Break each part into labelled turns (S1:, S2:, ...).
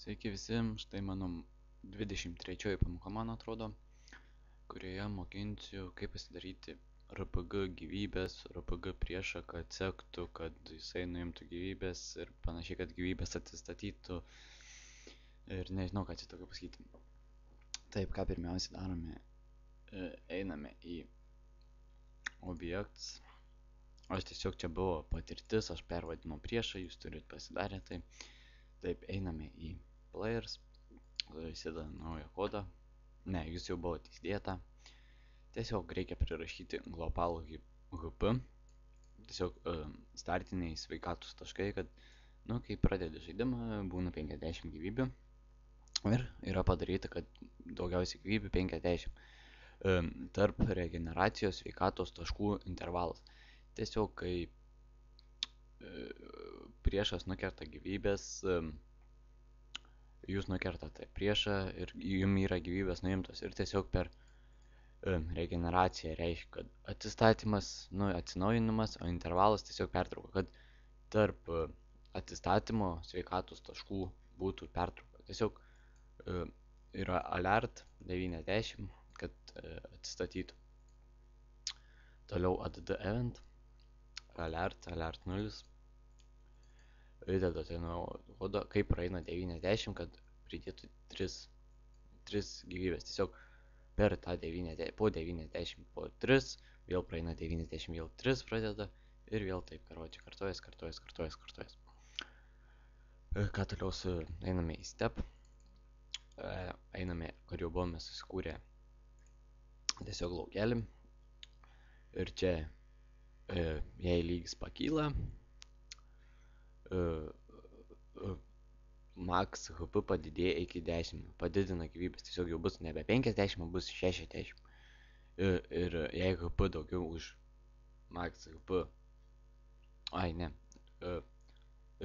S1: Sveiki visi, štai mano 23 pamoka, man atrodo, kurioje mokinsiu, kaip pasidaryti RPG gyvybės, RPG priešą, kad sektų, kad jisai nuimtų gyvybės ir panašiai, kad gyvybės atsistatytų ir nežinau, ką čia tokio pasakyti. Taip, ką pirmiausia darome, einame į objekts. Aš tiesiog čia buvo patirtis, aš pervadinau priešą, jūs turit pasidarę tai. Taip, einame į players, įsideda naują kodą. Ne, jūs jau buvote įsidėta. Tiesiog reikia prirašyti globalų HP. Tiesiog startiniai sveikatus taškai, kad, kai pradedi žaidimą, būna 50 gyvybių. Ir yra padaryta, kad daugiausiai gyvybių 50. Tarp regeneracijos sveikatos taškų intervalas. Tiesiog, kai priešas nukerta gyvybės, jūs nukertate priešą ir jums yra gyvybės nuimtos. Ir tiesiog per regeneraciją reiškia, kad atsistatymas, atsinaujinimas, o intervalas tiesiog pertrauka, kad tarp atsistatymo sveikatos taškų būtų pertrauka. Tiesiog yra alert 90, kad atsistatytų. Toliau add event, alert 0. Įdedate nuodą, kai praeina 90, kad pridėtų 3 gyvybės. Tiesiog per tą 90, po 90, po 3, vėl praeina 90, vėl 3 pradeda ir vėl taip kartojas. Ką toliau einame į step, einame, kur jau buvome susikūrę tiesiog laukelį ir čia jei lygis pakyla, max HP padidėja iki 10, padidina gyvybės, tiesiog jau bus nebe 50, bus 60. Ir jei HP daugiau už max HP,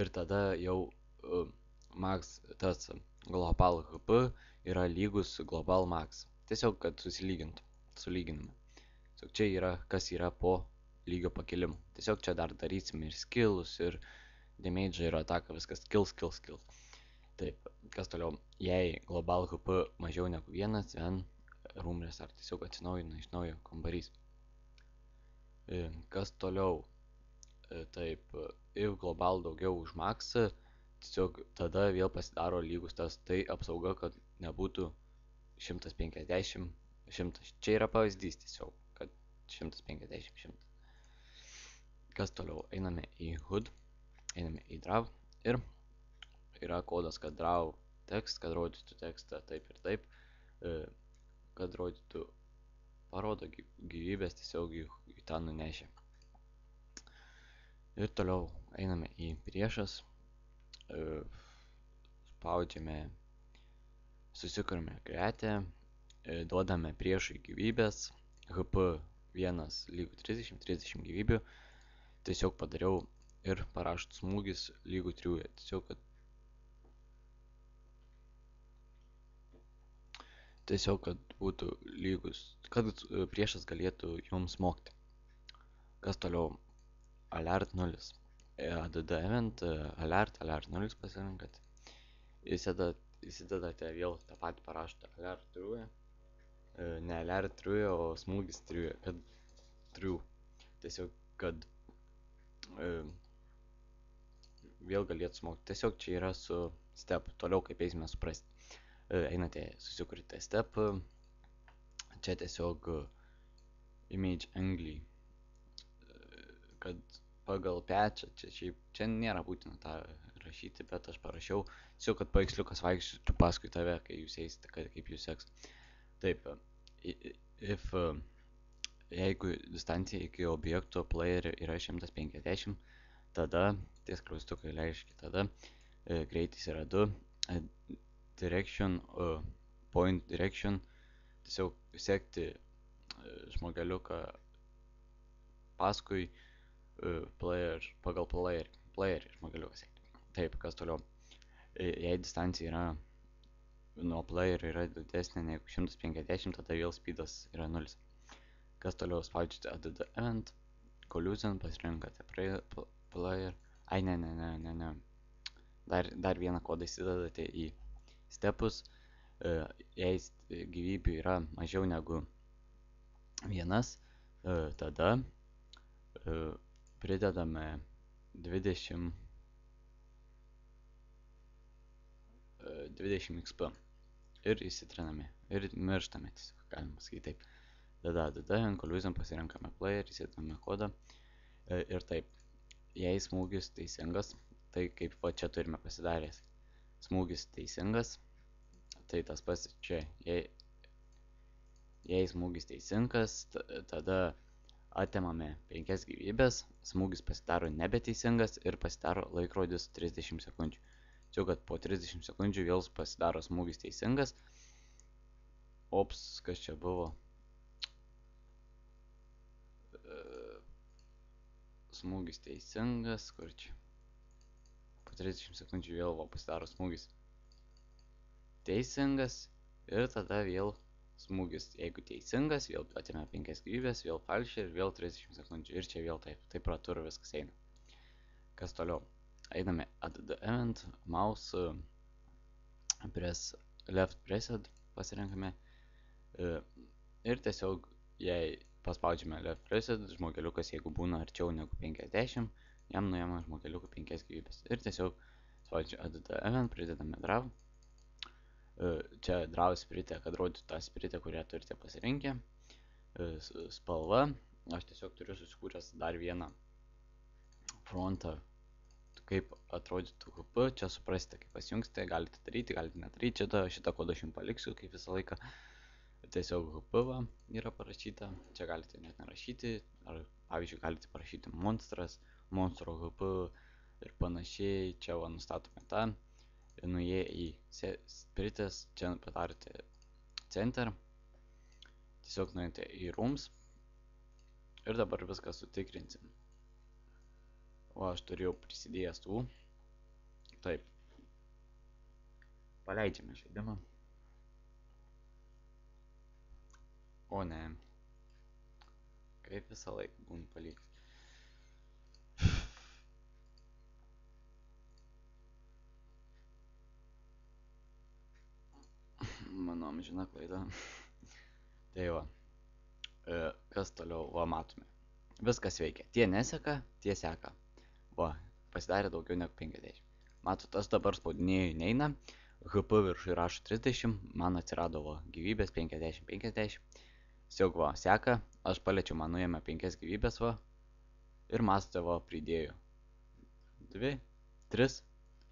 S1: ir tada jau max tas global HP yra lygus global max, tiesiog kad sulyginame. Tiesiog čia yra, kas yra po lygio pakilimu. Tiesiog čia dar darysime ir skillus, ir damage, ir ataką, viskas kills. Taip, kas toliau, jei global HP mažiau negu 1, then room restart, tiesiog atsinaujina iš naujo kambarys. Kas toliau, taip, if global daugiau už max, tiesiog tada vėl pasidaro lygus tas, tai apsauga, kad nebūtų 150, 100. Čia yra pavyzdys tiesiog, kad 150, 100. Kas toliau, einame į HUD, einame į draw ir yra kodas, kad draw text, kad rodytų tekstą taip ir taip, kad rodytų, parodo gyvybės, tiesiog į tą nunešė. Ir toliau einame į priešas, spaudžiame, susikuriame kretę, duodame priešui gyvybės, HP 1 lygu 30 gyvybių, tiesiog padariau ir paraštų smūgis lygų 3, tiesiog kad būtų lygus, kad priešas galėtų jums smogti. Kas toliau, alert 0, add event, alert 0 pasirinkat, įsidedate vėl tą patį paraštą alert true, ne alert true, o smūgis true, kad true, tiesiog kad vėl galėtų smogti. Tiesiog čia yra su step, toliau kaip eisime suprasti. Einate, susikurite step, čia tiesiog image angle, kad pagal patchą, čia nėra būtina tą rašyti, bet aš parašiau, tiesiog kad paveiksliukas vaikščių paskui tave, kai jūs eisite, kaip jūs seks. Taip, jeigu distancija iki objekto player yra 150, tada ties klaustukai reiškia, tada greitis yra 2, direction, point direction, tiesiog sekti žmogeliuką paskui pagal player žmogeliuką sekti. Taip, kas toliau, jei distancija yra nuo player yra didesnė negu 150, tada vėl speedas yra 0. Kas toliau, spaudžiate add event, collision, pasirinkate player, ne. Dar vieną kodą įsidedate į stepus, jei gyvybių yra mažiau negu vienas, tada pridedame 20 XP ir įsitriname ir mirštame tiesiog, galima sakyti taip. Tada Conclusion pasirenkame player, įsidedame kodą ir taip, jei smūgis teisingas, tai kaip va čia turime pasidaręs, smūgis teisingas, tai tas pats čia, jei smūgis teisingas, tada atimame 5 gyvybės, smūgis pasidaro nebeteisingas ir pasidaro laikrodis 30 sekundžių. Čia, kad po 30 sekundžių vėl pasidaro smūgis teisingas. Ops, kas čia buvo? Smūgis teisingas, kur čia? Po 30 sekundžių vėl pasidaro smūgis teisingas ir tada vėl smūgis, jeigu teisingas, vėl atėmė 5 gyvybės, vėl falšė ir vėl 30 sekundžių ir čia vėl taip ratūrų viskas eina. Kas toliau? Einame add the event, mouse press left pressed pasirenkame ir tiesiog jei paspaudžiame left pressed, žmogeliukas jeigu būna arčiau negu 50, jam nuėma žmogeliukų 5 gyvybės ir tiesiog spaudžiu add the event, pridedame draw. Čia draw spiritė, kad rodytų tą spiritę, kurią turite pasirinkę. Spalva, aš tiesiog turiu susikūręs dar vieną frontą, kaip atrodytų HP, čia suprasite, kaip pasijungsite, galite daryti, galite nedaryti, šitą kodą aš jums paliksiu, kaip visą laiką. Tiesiog HP yra parašyta, čia galite net nerašyti, ar pavyzdžiui galite parašyti monstras, monstro HP ir panašiai, čia nustatome tą. Nuėję į spiritės, čia padarėte center, tiesiog nuėjote į rooms ir dabar viską sutikrinsim. O aš turėjau prisidėjęs tų. Taip. Paleidžiame žaidimą. O ne. Kaip visą laiką būna palikti. Mano amžina klaida. Tai va. Kas toliau? Va, matome. Viskas veikia. Tie neseka, tie seka. Va, pasidarė daugiau negu 50. Matot, aš dabar spaudinėjau neina. HP viršui rašo 30. Man atsirado va, gyvybės 50-50. Tiesiog va, seka. Aš paliečiau, man nuėmė 5 gyvybės va. Ir matote va, pridėjo 2, 3.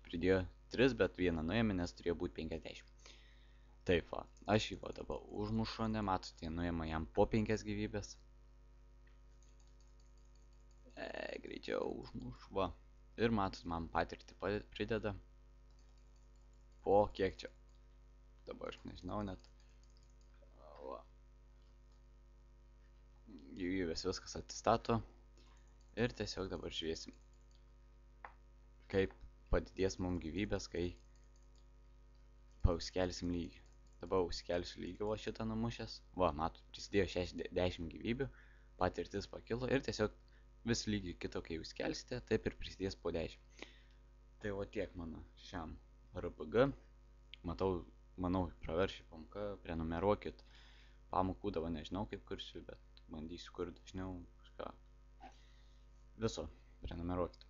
S1: Pridėjo 3, bet vieną nuėmė, nes turėjo būti 50. Taip va, aš jį va dabar užmušu, nematote, nuėmė jam po 5 gyvybės. Greičiau užmušu, va. Ir matot, man patirtį prideda. Po kiek čia? Dabar aš nežinau net. Va. Gyvybės viskas atsistato. Ir tiesiog dabar žiūrėsim, kaip padidės mums gyvybės, kai pauskelsim lygį. Dabar užsikelsiu lygį va šitą numušęs. Va, matot, prisidėjo 60 gyvybių, patirtis pakilo ir tiesiog vis lygį kito, kai jūs kelsite, taip ir prisidės po 10. Tai va tiek mano šiam RPG. Manau, praveršį pamoką, prenumeruokit. Pamokų dabar nežinau kaip kursiu, bet bandysiu kur dažniau kažką. Viso, prenumeruokit.